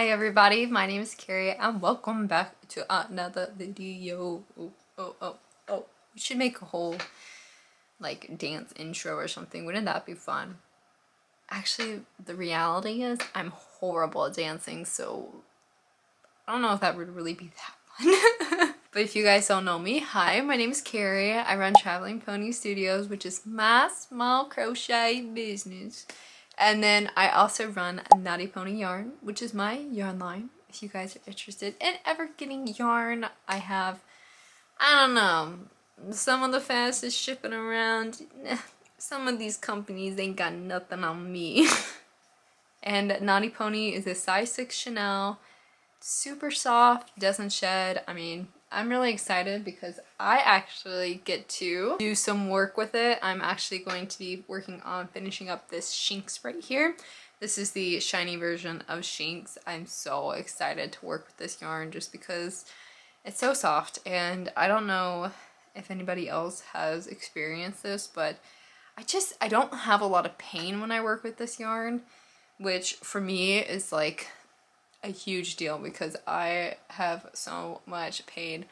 Hi everybody, my name is Carrie and welcome back to another video. We should make a whole like dance intro or something. Wouldn't that be fun? Actually, the reality is I'm horrible at dancing, so I don't know if that would really be that fun. But if you guys don't know me, hi, my name is Carrie. I run Traveling Pony Studios, which is my small crochet business. And then I also run Knotty Pony Yarn, which is my yarn line. If you guys are interested in ever getting yarn, I have, I don't know, some of the fastest shipping around. Some of these companies ain't got nothing on me. And Knotty Pony is a size 6 Chanel, super soft, doesn't shed. I mean, I'm really excited because I actually get to do some work with it. I'm actually going to be working on finishing up this Shinx right here. This is the shiny version of Shinx. I'm so excited to work with this yarn just because it's so soft, and I don't know if anybody else has experienced this, but I don't have a lot of pain when I work with this yarn, which for me is like a huge deal because I have so much pain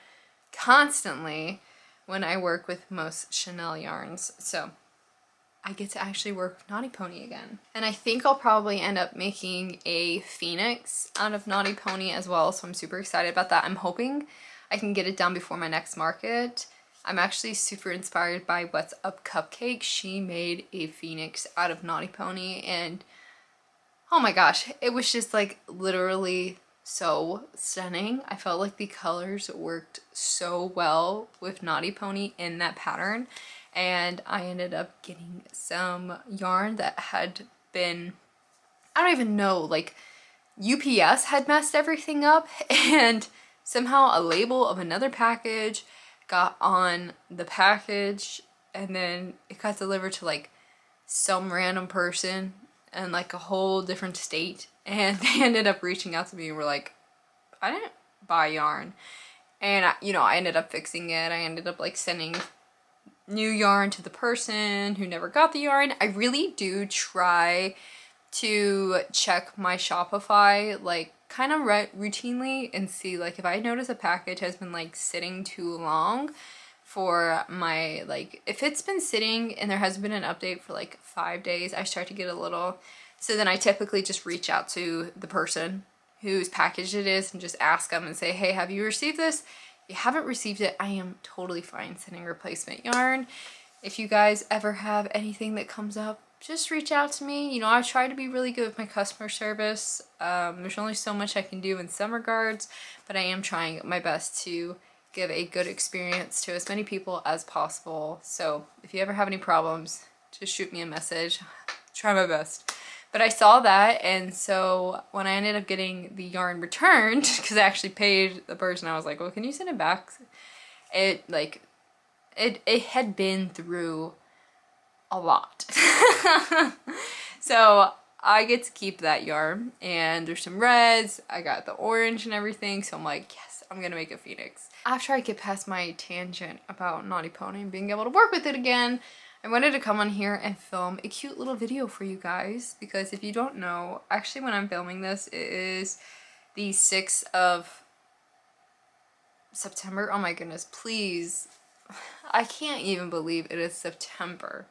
constantly when I work with most Chanel yarns. So I get to actually work with Knotty Pony again. And I think I'll probably end up making a Phoenix out of Knotty Pony as well, so I'm super excited about that. I'm hoping I can get it done before my next market. I'm actually super inspired by What's Up Cupcake. She made a Phoenix out of Knotty Pony, and oh my gosh, it was just like literally so stunning. I felt like the colors worked so well with Knotty Pony in that pattern, and I ended up getting some yarn that had been, I don't even know, like UPS had messed everything up, and somehow a label of another package got on the package, and then it got delivered to like some random person and like a whole different state, and they ended up reaching out to me and were like, I didn't buy yarn. And I ended up fixing it. I ended up like sending new yarn to the person who never got the yarn. I really do try to check my Shopify like kind of routinely and see like if I notice a package has been like sitting too long for my, like, if it's been sitting and there hasn't been an update for like 5 days, I start to get a little, so then I typically just reach out to the person whose package it is and just ask them and say, hey, have you received this? If you haven't received it, I am totally fine sending replacement yarn. If you guys ever have anything that comes up, just reach out to me. You know, I try to be really good with my customer service. There's only so much I can do in some regards, but I am trying my best to give a good experience to as many people as possible. So if you ever have any problems, just shoot me a message. Try my best. But I saw that, and so when I ended up getting the yarn returned, because I actually paid the person, I was like, well, can you send it back? It had been through a lot. So I get to keep that yarn, and there's some reds, I got the orange and everything, so I'm like, yes, I'm gonna make a Phoenix. After I get past my tangent about Knotty Pony and being able to work with it again, I wanted to come on here and film a cute little video for you guys, because if you don't know, actually when I'm filming this, it is the 6th of September. Oh my goodness, please. I can't even believe it is September.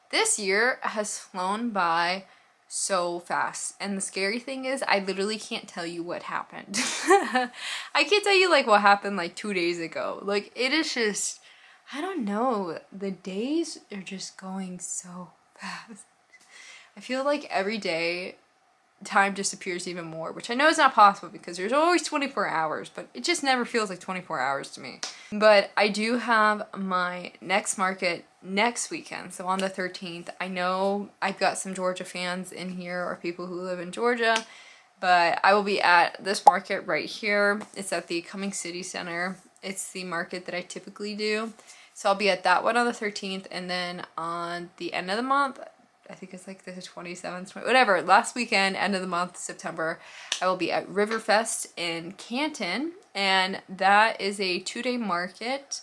This year has flown by so fast, and the scary thing is I literally can't tell you what happened. I can't tell you like what happened like 2 days ago. Like, it is just, I don't know, the days are just going so fast. I feel like every day time disappears even more, which I know is not possible because there's always 24 hours, but it just never feels like 24 hours to me. But I do have my next market next weekend, so on the 13th. I know I've got some Georgia fans in here, or people who live in Georgia, but I will be at this market right here. It's at the Cumming City Center. It's the market that I typically do. So I'll be at that one on the 13th, and then on the end of the month, I think it's like the 27th, whatever, last weekend, end of the month, September, I will be at Riverfest in Canton, and that is a 2-day market.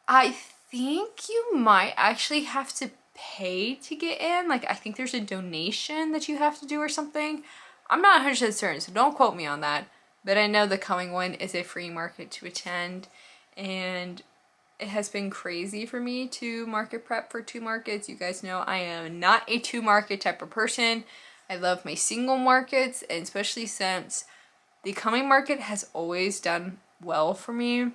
I think you might actually have to pay to get in. Like, I think there's a donation that you have to do or something. I'm not 100% certain, so don't quote me on that. But I know the coming one is a free market to attend, and it has been crazy for me to market prep for 2 markets. You guys know I am not a 2 market type of person. I love my single markets, and especially since the coming market has always done well for me.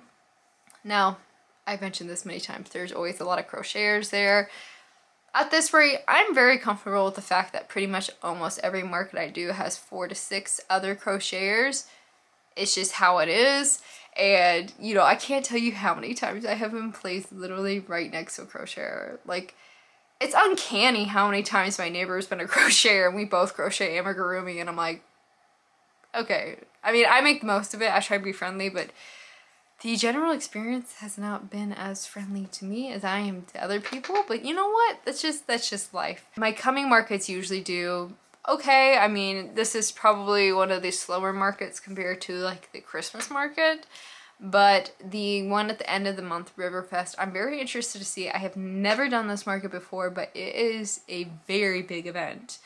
Now, I've mentioned this many times, there's always a lot of crocheters there. At this rate, I'm very comfortable with the fact that pretty much almost every market I do has 4 to 6 other crocheters. It's just how it is. And, you know, I can't tell you how many times I have been placed literally right next to a crocheter. Like, it's uncanny how many times my neighbor's been a crocheter and we both crochet amigurumi, and I'm like, okay. I mean, I make the most of it. I try to be friendly, but the general experience has not been as friendly to me as I am to other people. But you know what? That's just life. My coming markets usually do okay. I mean, this is probably one of the slower markets compared to like the Christmas market. But the one at the end of the month, Riverfest, I'm very interested to see. I have never done this market before, but it is a very big event.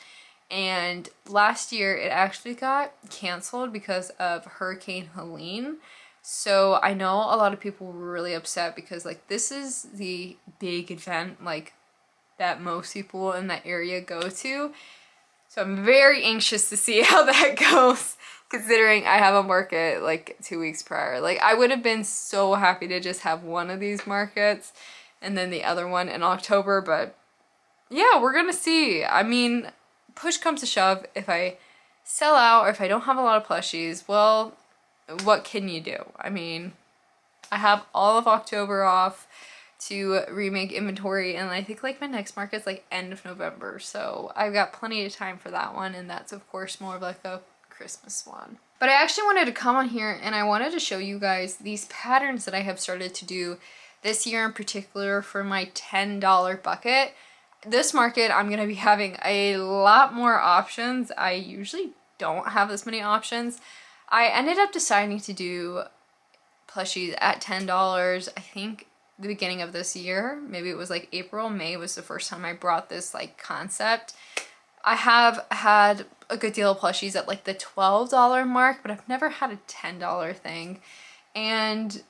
And last year it actually got canceled because of Hurricane Helene. So I know a lot of people were really upset because like this is the big event like that most people in that area go to. So I'm very anxious to see how that goes, considering I have a market like 2 weeks prior. Like I would have been so happy to just have one of these markets and then the other one in October, but yeah, we're gonna see. I mean, push comes to shove, if I sell out or if I don't have a lot of plushies, well, what can you do? I mean, I have all of October off to remake inventory, and I think like my next market's like end of November, so I've got plenty of time for that one, and that's of course more of like a Christmas one. But I actually wanted to come on here and I wanted to show you guys these patterns that I have started to do this year in particular for my $10 bucket. This market I'm going to be having a lot more options. I usually don't have this many options. I ended up deciding to do plushies at $10, I think the beginning of this year. Maybe it was like April, May was the first time I brought this like concept. I have had a good deal of plushies at like the $12 mark, but I've never had a $10 thing. And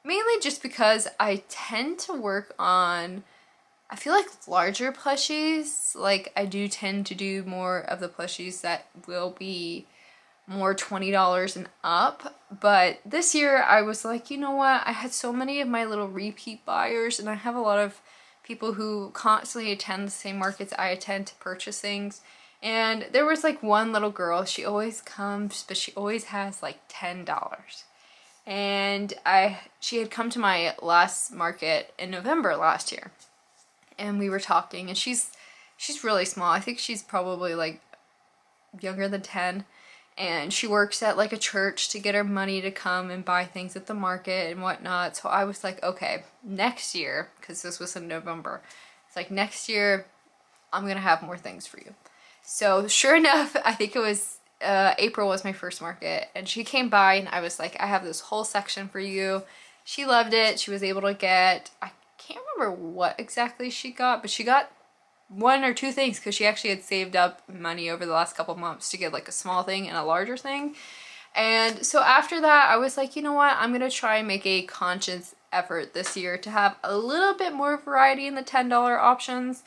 mainly just because I tend to work on, I feel like larger plushies. Like I do tend to do more of the plushies that will be more $20 and up. But this year I was like, you know what? I had so many of my little repeat buyers, and I have a lot of people who constantly attend the same markets I attend to purchase things. And there was like one little girl, she always comes, but she always has like $10. And she had come to my last market in November last year. And we were talking, and she's really small. I think she's probably like younger than 10. And she works at like a church to get her money to come and buy things at the market and whatnot. So I was like, okay, next year, because this was in November, it's like next year I'm gonna have more things for you. So sure enough, I think it was April was my first market, and she came by and I was like, I have this whole section for you. She loved it. She was able to get, I can't remember what exactly she got, but she got 1 or 2 things because she actually had saved up money over the last couple months to get like a small thing and a larger thing. And so after that I was like, you know what, I'm gonna try and make a conscious effort this year to have a little bit more variety in the $10 options.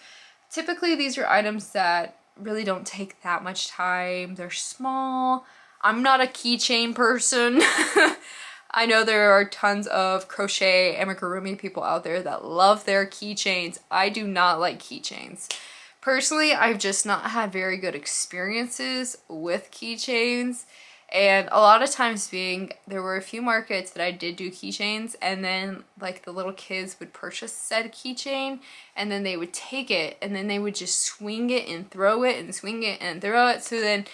Typically these are items that really don't take that much time. They're small. I'm not a keychain person. I know there are tons of crochet amigurumi people out there that love their keychains. I do not like keychains. Personally, I've just not had very good experiences with keychains. And a lot of times there were a few markets that I did do keychains, and then like the little kids would purchase said keychain, and then they would take it and then they would just swing it and throw it and swing it and throw it. So then,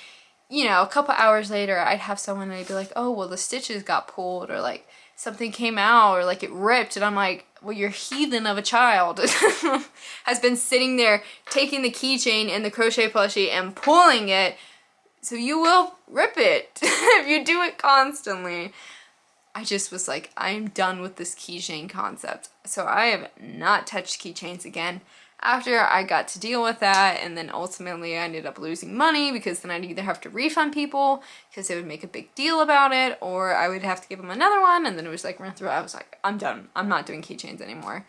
you know, a couple hours later, I'd have someone and I'd be like, oh, well, the stitches got pulled, or like something came out, or like it ripped. And I'm like, well, your heathen of a child has been sitting there taking the keychain and the crochet plushie and pulling it. So you will rip it if you do it constantly. I just was like, I am done with this keychain concept. So I have not touched keychains again. after I got to deal with that, and then ultimately I ended up losing money because then I'd either have to refund people because they would make a big deal about it, or I would have to give them another one, and then it was like run through. I was like, I'm done. I'm not doing keychains anymore.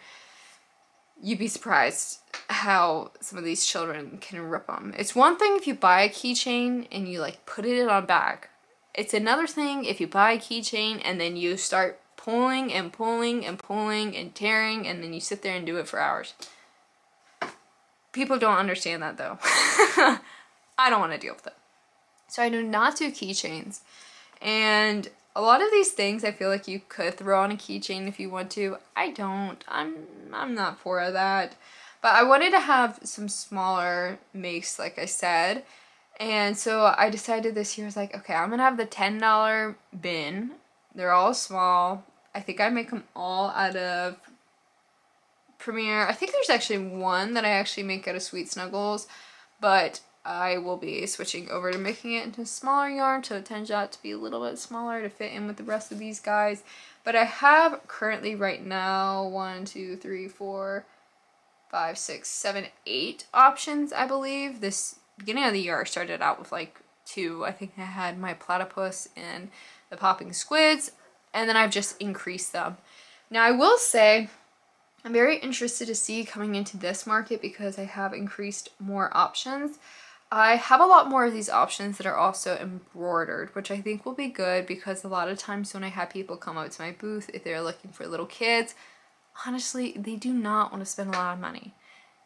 You'd be surprised how some of these children can rip them. It's one thing if you buy a keychain and you like put it on a bag. It's another thing if you buy a keychain and then you start pulling and pulling and pulling and tearing, and then you sit there and do it for hours. People don't understand that though. I don't want to deal with it. So I do not do keychains. And a lot of these things I feel like you could throw on a keychain if you want to. I don't. I'm not for that. But I wanted to have some smaller makes, like I said. And so I decided this year, I was like, okay, I'm going to have the $10 bin. They're all small. I think I make them all out of Premier. I think there's actually one that I actually make out of Sweet Snuggles, but I will be switching over to making it into smaller yarn, so it turns out to be a little bit smaller to fit in with the rest of these guys. But I have currently right now 1, 2, 3, 4, 5, 6, 7, 8 options, I believe. This beginning of the year I started out with like 2. I think I had my platypus and the popping squids, and then I've just increased them. Now I will say I'm very interested to see coming into this market because I have increased more options. I have a lot more of these options that are also embroidered, which I think will be good because a lot of times when I have people come up to my booth, if they're looking for little kids, honestly, they do not want to spend a lot of money.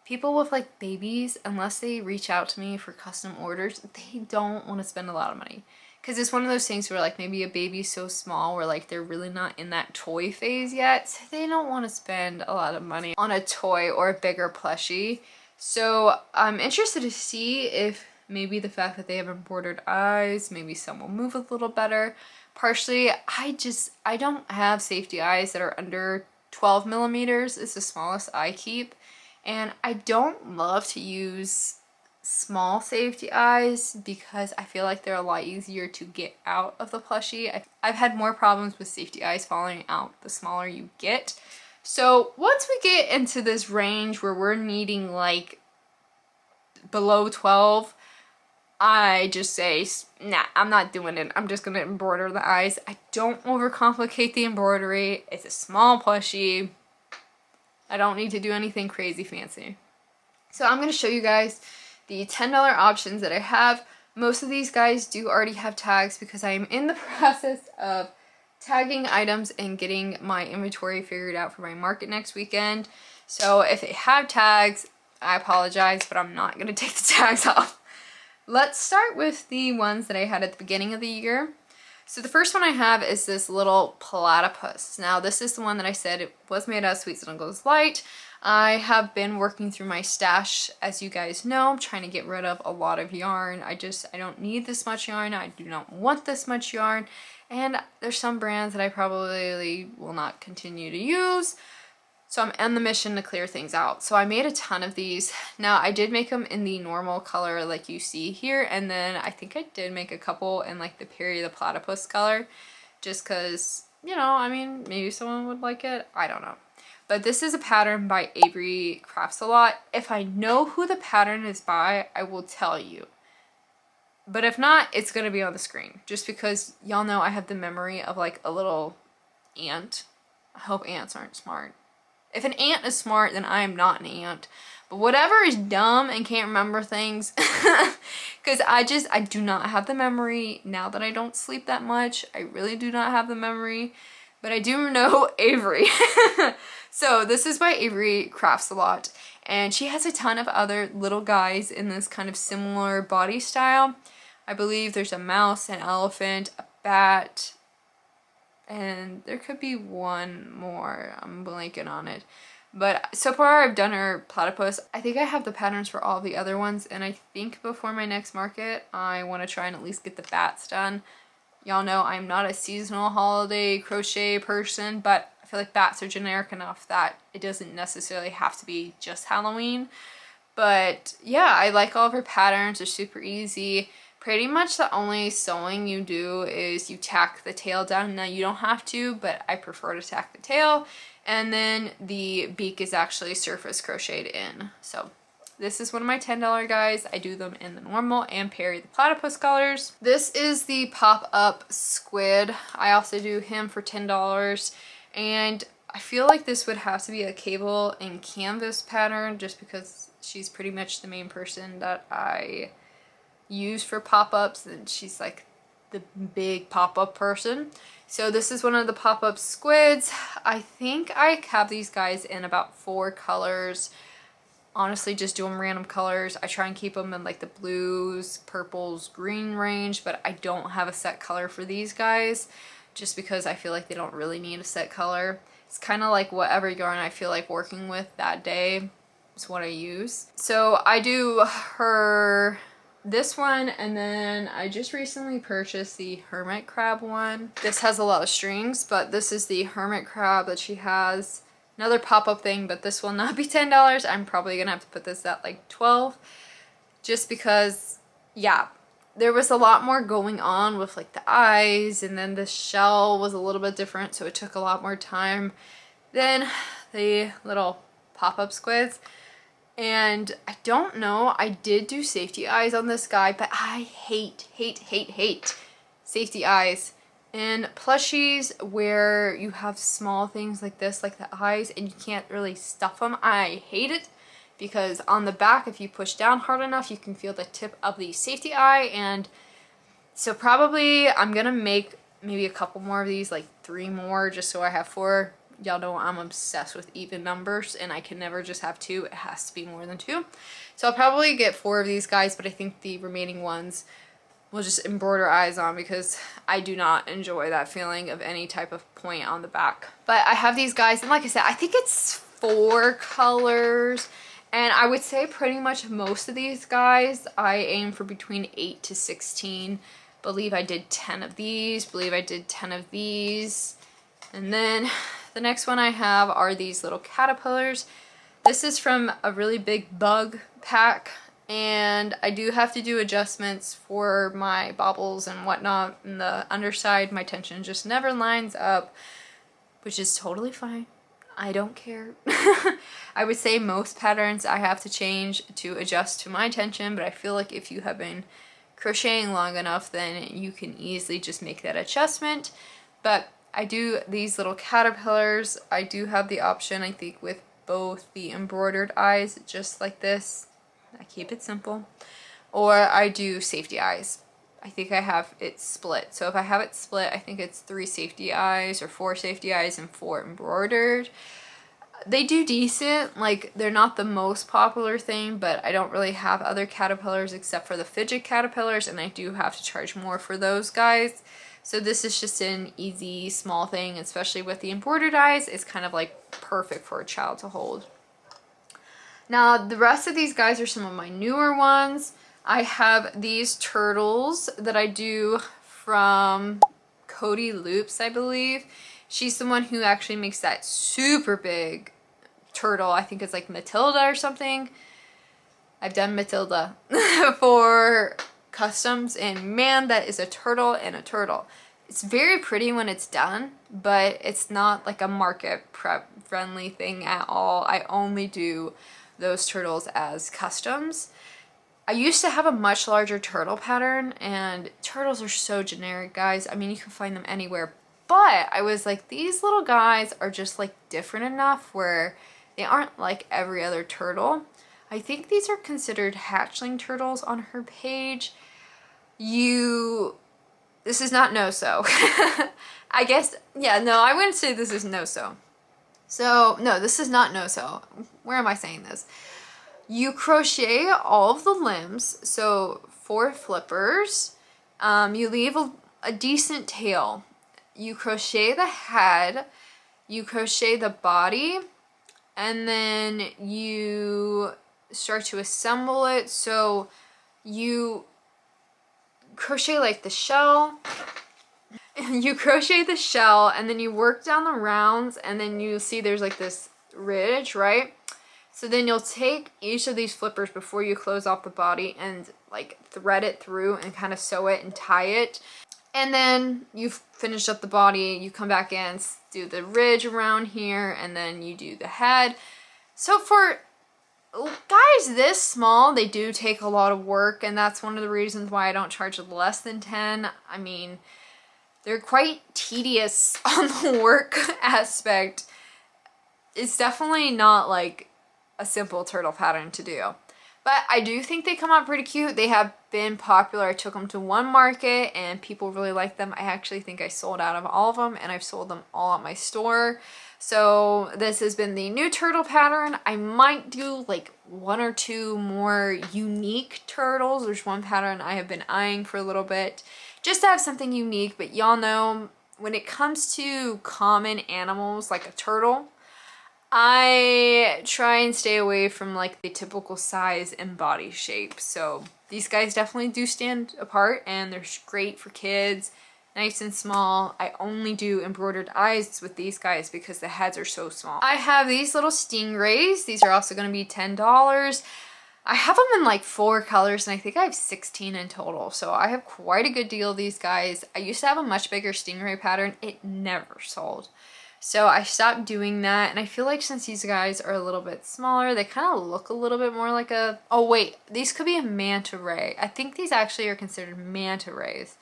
People with like babies, unless they reach out to me for custom orders, they don't want to spend a lot of money. Because it's one of those things where like maybe a baby's so small where like they're really not in that toy phase yet. So they don't want to spend a lot of money on a toy or a bigger plushie. So I'm interested to see if maybe the fact that they have embroidered eyes, maybe some will move a little better. Partially, I don't have safety eyes that are under 12 millimeters. It's the smallest I keep. And I don't love to use small safety eyes because I feel like they're a lot easier to get out of the plushie. I've had more problems with safety eyes falling out the smaller you get. So once we get into this range where we're needing like below 12, I just say, nah, I'm not doing it. I'm just gonna embroider the eyes. I don't overcomplicate the embroidery. It's a small plushie. I don't need to do anything crazy fancy. So I'm gonna show you guys the $10 options that I have. Most of these guys do already have tags because I am in the process of tagging items and getting my inventory figured out for my market next weekend. So if they have tags, I apologize, but I'm not going to take the tags off. Let's start with the ones that I had at the beginning of the year. So the first one I have is this little platypus. Now this is the one that I said it was made out of Sweet Snuggles Light. I have been working through my stash, as you guys know. I'm trying to get rid of a lot of yarn. I don't need this much yarn. I do not want this much yarn. And there's some brands that I probably will not continue to use. So I'm on the mission to clear things out. So I made a ton of these. Now I did make them in the normal color like you see here. And then I think I did make a couple in like the Perry the Platypus color. Just because, you know, I mean, maybe someone would like it. I don't know. But this is a pattern by Avery Crafts a Lot. If I know who the pattern is by, I will tell you. But if not, it's going to be on the screen. Just because y'all know I have the memory of like a little ant. I hope ants aren't smart. If an ant is smart, then I am not an ant. But whatever is dumb and can't remember things. Because I do not have the memory now that I don't sleep that much. I really do not have the memory. But I do know Avery. So this is by Avery Crafts a Lot. And she has a ton of other little guys in this kind of similar body style. I believe there's a mouse, an elephant, a bat, and there could be one more. I'm blanking on it. But so far I've done her platypus. I think I have the patterns for all the other ones, and I think before my next market I want to try and at least get the bats done. Y'all know I'm not a seasonal holiday crochet person, but I feel like bats are generic enough that it doesn't necessarily have to be just Halloween. But yeah, I like all of her patterns. They're super easy. Pretty much the only sewing you do is you tack the tail down. Now you don't have to, but I prefer to tack the tail. And then the beak is actually surface crocheted in. So this is one of my $10 guys. I do them in the normal and Perry the platypus colors. This is the pop-up squid. I also do him for $10. And I feel like this would have to be a cable and canvas pattern just because she's pretty much the main person that I use for pop-ups, and she's like the big pop-up person. So this is one of the pop-up squids. I think I have these guys in about 4 colors. Honestly, just do them random colors. I try and keep them in like the blues, purples, green range, but I don't have a set color for these guys just because I feel like they don't really need a set color. It's kind of like whatever yarn I feel like working with that day is what I use. So I do her this one, and then I just recently purchased the hermit crab one. This has a lot of strings, but this is the hermit crab that she has. Another pop-up thing, but this will not be $10. I'm probably gonna have to put this at like $12 just because, yeah, there was a lot more going on with like the eyes, and then the shell was a little bit different, so it took a lot more time than the little pop-up squids. And I don't know, I did do safety eyes on this guy, but I hate safety eyes. And plushies where you have small things like this, like the eyes, and you can't really stuff them, I hate it. Because on the back, if you push down hard enough, you can feel the tip of the safety eye. And so probably I'm gonna make maybe a couple more of these, like 3 more, just so I have 4. Y'all know I'm obsessed with even numbers, and I can never just have 2. It has to be more than 2. So I'll probably get 4 of these guys, but I think the remaining ones will just embroider eyes on because I do not enjoy that feeling of any type of point on the back. But I have these guys, and like I said, I think it's 4 colors. And I would say pretty much most of these guys, I aim for between 8 to 16. Believe I did 10 of these. Believe I did 10 of these. And then the next one I have are these little caterpillars. This is from a really big bug pack, and I do have to do adjustments for my bobbles and whatnot. In the underside, my tension just never lines up, which is totally fine. I don't care. I would say most patterns I have to change to adjust to my tension, but I feel like if you have been crocheting long enough, then you can easily just make that adjustment. But I do these little caterpillars. I do have the option, I think, with both the embroidered eyes, just like this. I keep it simple. Or I do safety eyes. I think I have it split. So if I have it split, I think it's 3 safety eyes or 4 safety eyes and 4 embroidered. They do decent. Like, they're not the most popular thing, but I don't really have other caterpillars except for the fidget caterpillars, and I do have to charge more for those guys. So this is just an easy, small thing, especially with the embroidered eyes. It's kind of like perfect for a child to hold. Now, the rest of these guys are some of my newer ones. I have these turtles that I do from KNOTTY Loops, I believe. She's the one who actually makes that super big turtle. I think it's like Matilda or something. I've done Matilda for customs, and man, that is a turtle and a turtle. It's very pretty when it's done, but it's not like a market prep friendly thing at all. I only do those turtles as customs. I used to have a much larger turtle pattern, and turtles are so generic, guys. I mean, you can find them anywhere, but I was like, these little guys are just like different enough where they aren't like every other turtle. I think these are considered hatchling turtles on her page. This is not no-sew. I guess, yeah, no, I wouldn't say this is no-sew. So, no, this is not no-sew. Where am I saying this? You crochet all of the limbs, so 4 flippers. You leave a decent tail. You crochet the head, you crochet the body, and then you start to assemble it. So you crochet like the shell. You crochet the shell, and then you work down the rounds, and then you see there's like this ridge, right? So then you'll take each of these flippers before you close off the body and like thread it through and kind of sew it and tie it. And then you've finished up the body, you come back in, do the ridge around here, and then you do the head. So for guys this small, they do take a lot of work, and that's one of the reasons why I don't charge less than 10. I mean, they're quite tedious on the work aspect. It's definitely not like a simple turtle pattern to do. But I do think they come out pretty cute. They have been popular. I took them to one market and people really like them. I actually think I sold out of all of them, and I've sold them all at my store. So this has been the new turtle pattern. I might do like 1 or 2 more unique turtles. There's one pattern I have been eyeing for a little bit just to have something unique. But y'all know when it comes to common animals like a turtle, I try and stay away from like the typical size and body shape. So these guys definitely do stand apart, and they're great for kids, nice and small. I only do embroidered eyes with these guys because the heads are so small. I have these little stingrays. These are also going to be $10. I have them in like 4 colors, and I think I have 16 in total. So I have quite a good deal of these guys. I used to have a much bigger stingray pattern. It never sold. So I stopped doing that, and I feel like since these guys are a little bit smaller, they kind of look a little bit more like a... Oh wait, these could be a manta ray. I think these actually are considered manta rays.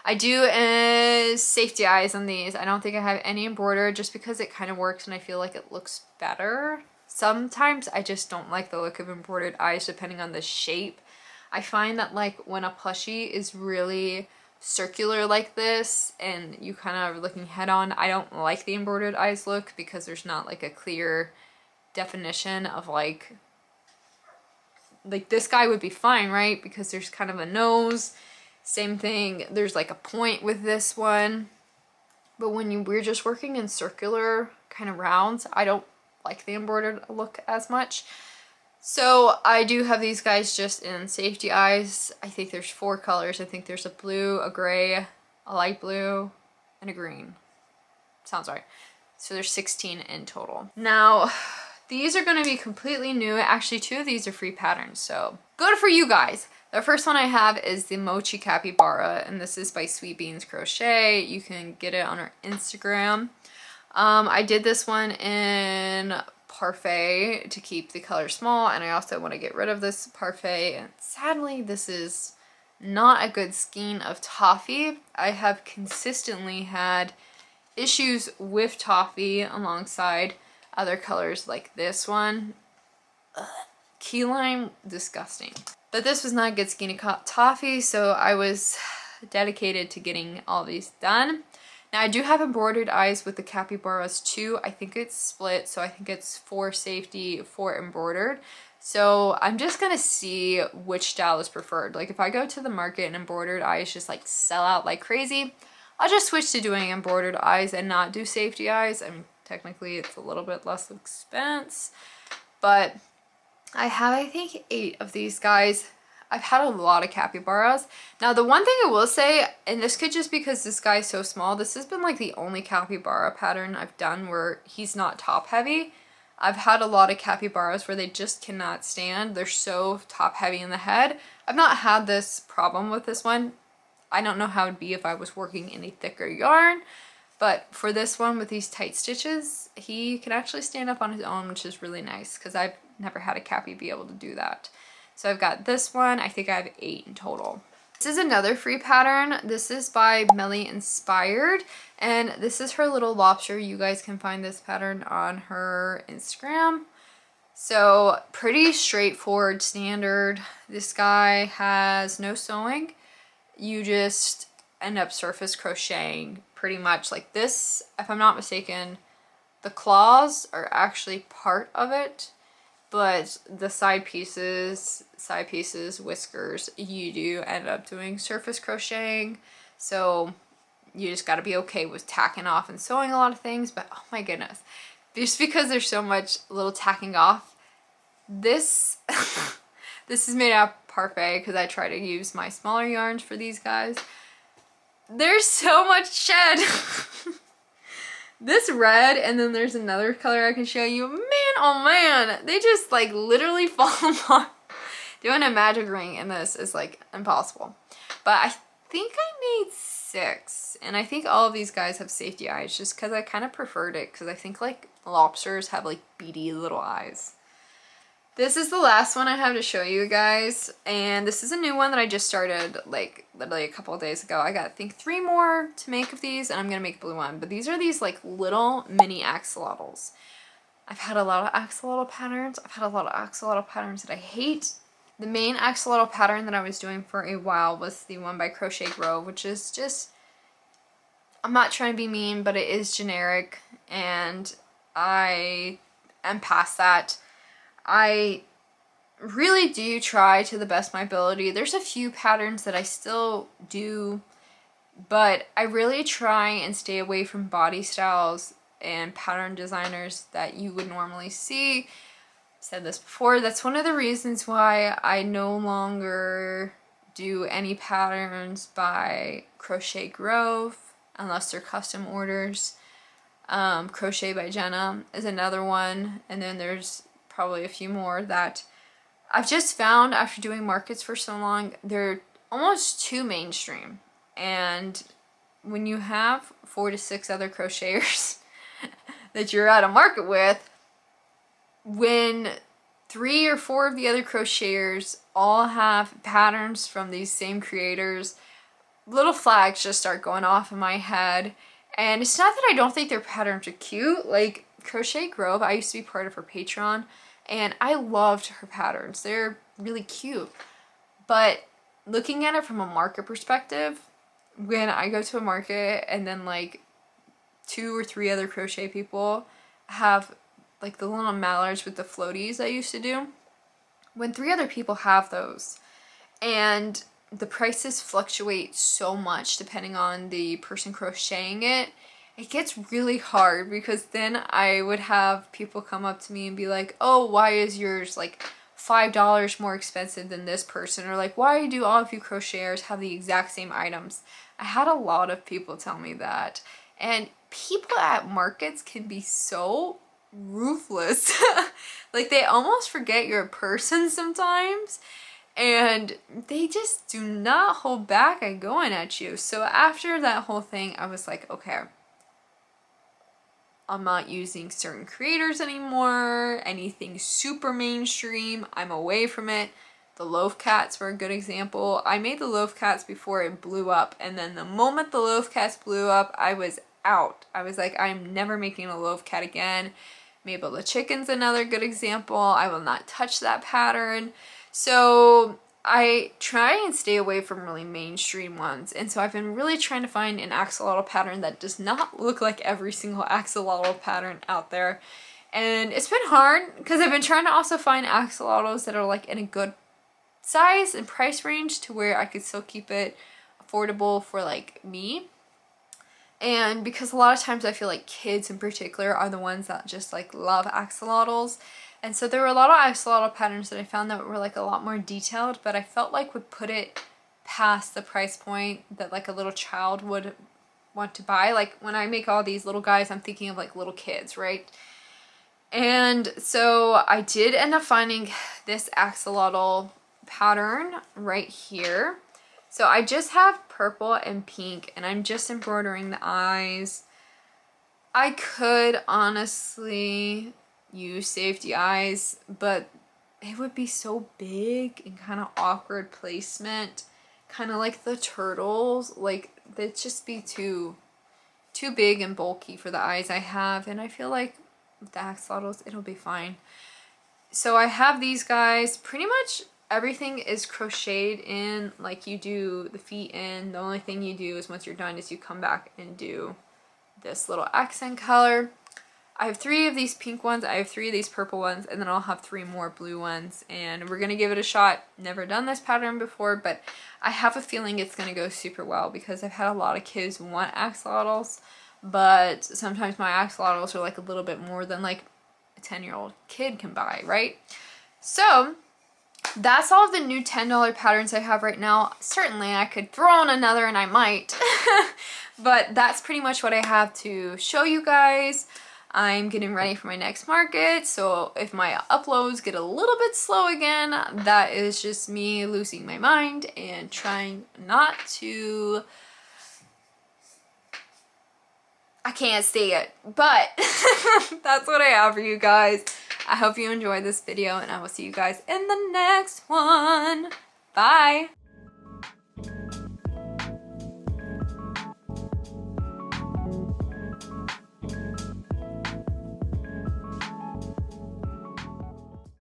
I do safety eyes on these. I don't think I have any embroidered just because it kind of works and I feel like it looks better. Sometimes I just don't like the look of embroidered eyes depending on the shape. I find that like when a plushie is really circular like this and you kind of are looking head on, I don't like the embroidered eyes look because there's not like a clear definition of like this guy would be fine, right? Because there's kind of a nose. Same thing, there's like a point with this one. But when we're just working in circular kind of rounds, I don't like the embroidered look as much. So I do have these guys just in safety eyes. I think there's 4 colors. I think there's a blue, a gray, a light blue, and a green. Sounds right. So there's 16 in total. Now, these are going to be completely new. Actually, 2 of these are free patterns, so good for you guys. The first one I have is the Mochi Capybara, and this is by Sweet Beans Crochet. You can get it on her Instagram. I did this one in Parfait to keep the color small, and I also want to get rid of this Parfait, and sadly this is not a good skein of toffee. I have consistently had issues with toffee alongside other colors like this one. Ugh. Key lime, disgusting. But this was not a good skein of toffee, so I was dedicated to getting all these done. Now I do have embroidered eyes with the capybaras too. I think it's split, so I think it's 4 safety, 4 embroidered. So I'm just gonna see which style is preferred. Like if I go to the market and embroidered eyes just like sell out like crazy, I'll just switch to doing embroidered eyes and not do safety eyes. I mean, technically it's a little bit less expense, but I have, I think, 8 of these guys. I've had a lot of capybaras. Now, the one thing I will say, and this could just because this guy's so small, this has been like the only capybara pattern I've done where he's not top heavy. I've had a lot of capybaras where they just cannot stand. They're so top heavy in the head. I've not had this problem with this one. I don't know how it'd be if I was working in a thicker yarn, but for this one with these tight stitches, he can actually stand up on his own, which is really nice because I've never had a cappy be able to do that. So I've got this one. I think I have 8 in total. This is another free pattern. This is by Melly Inspired, and this is her little lobster. You guys can find this pattern on her Instagram. So pretty straightforward, standard. This guy has no sewing. You just end up surface crocheting pretty much like this. If I'm not mistaken, the claws are actually part of it, but the side pieces, whiskers, you do end up doing surface crocheting. So you just got to be okay with tacking off and sewing a lot of things. But oh my goodness, just because there's so much little tacking off, this this is made out of Parfait because I try to use my smaller yarns for these guys. There's so much shed. This red, and then there's another color I can show you. Man, oh man, they just like literally fall apart. Doing a magic ring in this is like impossible. But I think I made 6, and I think all of these guys have safety eyes just because I kind of preferred it, because I think like lobsters have like beady little eyes. This is the last one I have to show you guys, and this is a new one that I just started like literally a couple of days ago. I got I think 3 more to make of these, and I'm gonna make a blue one. But these are these like little mini axolotls. I've had a lot of axolotl patterns. I've had a lot of axolotl patterns that I hate. The main axolotl pattern that I was doing for a while was the one by Crochet Grove, which is just, I'm not trying to be mean, but it is generic, and I am past that. I really do try to the best of my ability. There's a few patterns that I still do, but I really try and stay away from body styles and pattern designers that you would normally see. I've said this before, that's one of the reasons why I no longer do any patterns by Crochet Grove unless they're custom orders. Crochet by Jenna is another one, and then there's probably a few more that I've just found after doing markets for so long, they're almost too mainstream. And when you have 4 to 6 other crocheters that you're at a market with, when 3 or 4 of the other crocheters all have patterns from these same creators, little flags just start going off in my head. And it's not that I don't think their patterns are cute. Like Crochet Grove, I used to be part of her Patreon, and I loved her patterns. They're really cute. But looking at it from a market perspective, when I go to a market and then like 2 or 3 other crochet people have like the little mallards with the floaties I used to do, when 3 other people have those and the prices fluctuate so much depending on the person crocheting it, it gets really hard, because then I would have people come up to me and be like, oh, why is yours like $5 more expensive than this person? Or like, why do all of you crocheters have the exact same items? I had a lot of people tell me that. And people at markets can be so ruthless. Like they almost forget you're a person sometimes. And they just do not hold back at going at you. So after that whole thing, I was like, okay, I'm not using certain creators anymore. Anything super mainstream, I'm away from it. The loaf cats were a good example. I made the loaf cats before it blew up, and then the moment the loaf cats blew up, I was out. I was like, I'm never making a loaf cat again. Mabel the Chicken's another good example. I will not touch that pattern. So I try and stay away from really mainstream ones, and so I've been really trying to find an axolotl pattern that does not look like every single axolotl pattern out there. And it's been hard because I've been trying to also find axolotls that are like in a good size and price range to where I could still keep it affordable for like me. And because a lot of times I feel like kids in particular are the ones that just like love axolotls. And so there were a lot of axolotl patterns that I found that were like a lot more detailed, but I felt like would put it past the price point that like a little child would want to buy. Like when I make all these little guys, I'm thinking of like little kids, right? And so I did end up finding this axolotl pattern right here. So I just have purple and pink, and I'm just embroidering the eyes. I could honestly use safety eyes, but it would be so big and kind of awkward placement, kind of like the turtles. Like they'd just be too big and bulky for the eyes I have, and I feel like with the axolotls it'll be fine. So I have these guys. Pretty much everything is crocheted in like you do the feet in. The only thing you do is once you're done is you come back and do this little accent color. I have 3 of these pink ones, I have 3 of these purple ones, and then I'll have 3 more blue ones, and we're gonna give it a shot. Never done this pattern before, but I have a feeling it's gonna go super well because I've had a lot of kids want axolotls, but sometimes my axolotls are like a little bit more than like a 10-year-old kid can buy, right? So that's all of the new $10 patterns I have right now. Certainly I could throw in another and I might, but that's pretty much what I have to show you guys. I'm getting ready for my next market, so if my uploads get a little bit slow again, that is just me losing my mind and trying not to... I can't say it, but that's what I have for you guys. I hope you enjoyed this video, and I will see you guys in the next one. Bye!